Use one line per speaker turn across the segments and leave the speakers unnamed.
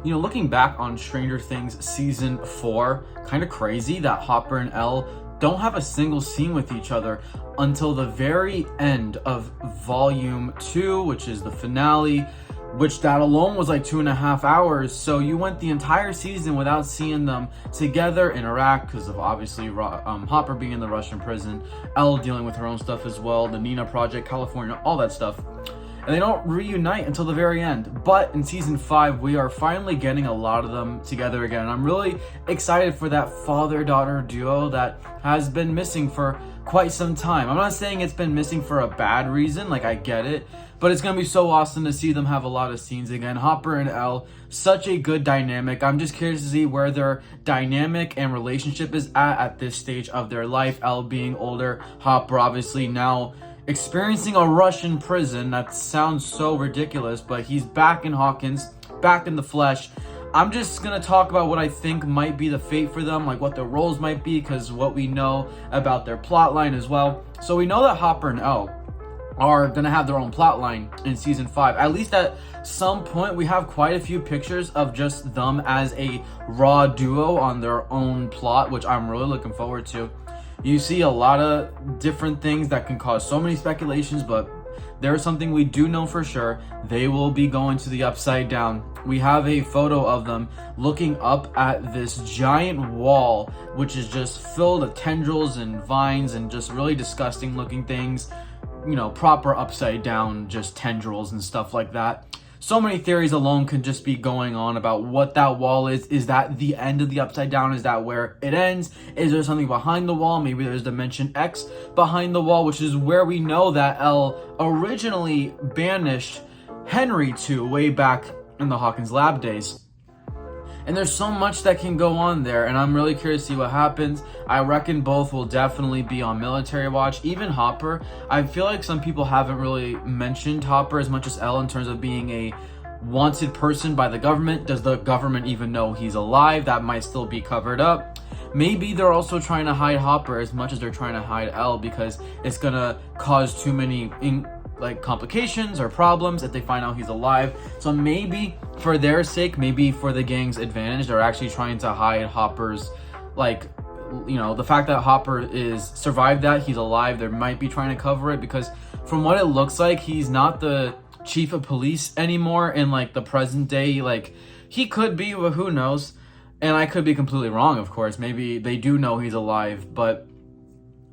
Looking back on Stranger Things season 4, kind of crazy that Hopper and Elle don't have a single scene with each other until the very end of volume 2, which is the finale, which that alone was like 2.5 hours. So you went the entire season without seeing them together interact because of obviously Hopper being in the Russian prison, Elle dealing with her own stuff as well, the Nina Project, California, all that stuff. And they don't reunite until the very end. But in season 5, we are finally getting a lot of them together again. And I'm really excited for that father-daughter duo that has been missing for quite some time. I'm not saying it's been missing for a bad reason, like I get it, but it's gonna be so awesome to see them have a lot of scenes again. Hopper and Elle, such a good dynamic. I'm just curious to see where their dynamic and relationship is at this stage of their life. Elle being older, Hopper obviously now experiencing a Russian prison. That sounds so ridiculous, but he's back in Hawkins, back in the flesh. I'm just gonna talk about what I think might be the fate for them, like what their roles might be, because what we know about their plot line as well. So we know that Hopper and Elle are gonna have their own plot line in season 5. At least at some point, we have quite a few pictures of just them as a raw duo on their own plot, which I'm really looking forward to. You see a lot of different things that can cause so many speculations, but there's something we do know for sure. They will be going to the Upside Down. We have a photo of them looking up at this giant wall, which is just filled with tendrils and vines and just really disgusting looking things. Proper upside down, just tendrils and stuff like that. So many theories alone could just be going on about what that wall is. Is that the end of the Upside Down? Is that where it ends? Is there something behind the wall? Maybe there's Dimension X behind the wall, which is where we know that Elle originally banished Henry to way back in the Hawkins lab days. And there's so much that can go on there, and I'm really curious to see what happens. I reckon both will definitely be on military watch. Even Hopper, I feel like some people haven't really mentioned Hopper as much as Elle in terms of being a wanted person by the government. Does the government even know he's alive? That might still be covered up. Maybe they're also trying to hide Hopper as much as they're trying to hide Elle, because it's gonna cause too many complications or problems if they find out he's alive. So maybe for their sake, maybe for the gang's advantage, they're actually trying to hide Hopper's the fact that Hopper is survived, that he's alive. They might be trying to cover it, because from what it looks like, he's not the chief of police anymore in the present day. He could be, but who knows? And I could be completely wrong, of course. Maybe they do know he's alive, but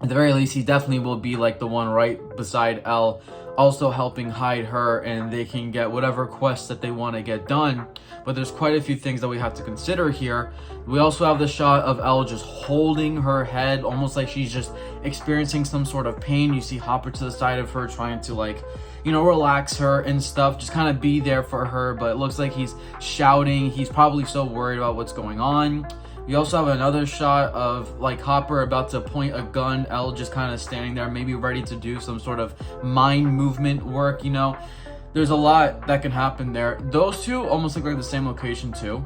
at the very least, he definitely will be the one right beside Elle, also helping hide her, and they can get whatever quests that they want to get done. But there's quite a few things that we have to consider here. We also have the shot of Elle just holding her head, almost like she's just experiencing some sort of pain. You see Hopper to the side of her trying to relax her and stuff, just kind of be there for her, but it looks like he's shouting. He's probably so worried about what's going on. We also have another shot of Hopper about to point a gun, Elle just kind of standing there, maybe ready to do some sort of mind movement work. There's a lot that can happen there. Those two almost look like the same location too,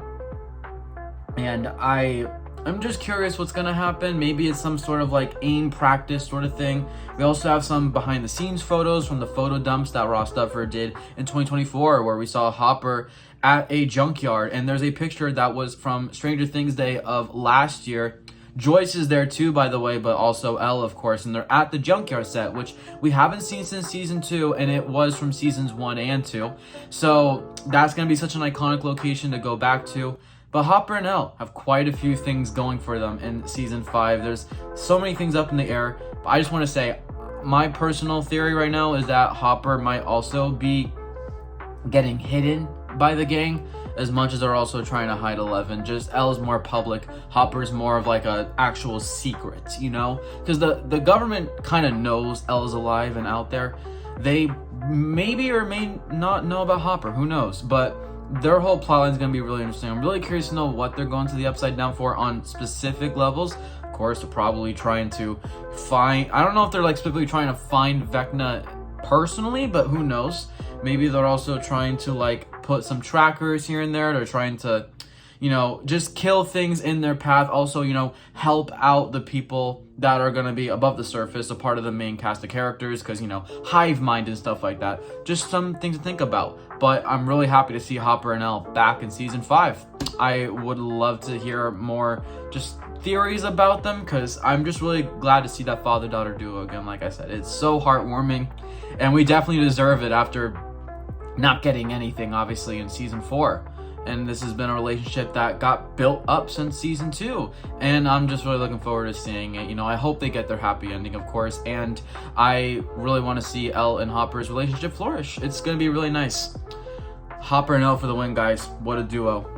and I'm just curious what's gonna happen. Maybe it's some sort of aim practice sort of thing. We also have some behind the scenes photos from the photo dumps that Ross Duffer did in 2024, where we saw Hopper at a junkyard, and there's a picture that was from Stranger Things Day of last year. Joyce is there too, by the way, but also Elle, of course, and they're at the junkyard set, which we haven't seen since season 2, and it was from seasons 1 and 2. So that's gonna be such an iconic location to go back to. But Hopper and Elle have quite a few things going for them in season 5. There's so many things up in the air. But I just want to say, my personal theory right now is that Hopper might also be getting hidden by the gang, as much as they're also trying to hide Eleven. Just Elle's more public, Hopper's more of a actual secret, because the government kind of knows Elle's alive and out there. They maybe or may not know about Hopper, who knows, but their whole plotline is going to be really interesting. I'm really curious to know what they're going to the Upside Down for on specific levels. Of course, they're probably trying to find, I don't know if they're specifically trying to find Vecna personally, but who knows? Maybe they're also trying to put some trackers here and there. They're trying to, you know, just kill things in their path. Also, you know, help out the people that are going to be above the surface, a part of the main cast of characters, because, you know, hive mind and stuff like that. Just some things to think about. But I'm really happy to see Hopper and Elle back in season 5. I would love to hear more just theories about them, because I'm just really glad to see that father-daughter duo again. Like I said, it's so heartwarming, and we definitely deserve it after not getting anything, obviously, in season 4. And this has been a relationship that got built up since season 2, and I'm just really looking forward to seeing it. You know, I hope they get their happy ending, of course, and I really want to see Elle and Hopper's relationship flourish. It's gonna be really nice. Hopper and Elle for the win, guys. What a duo.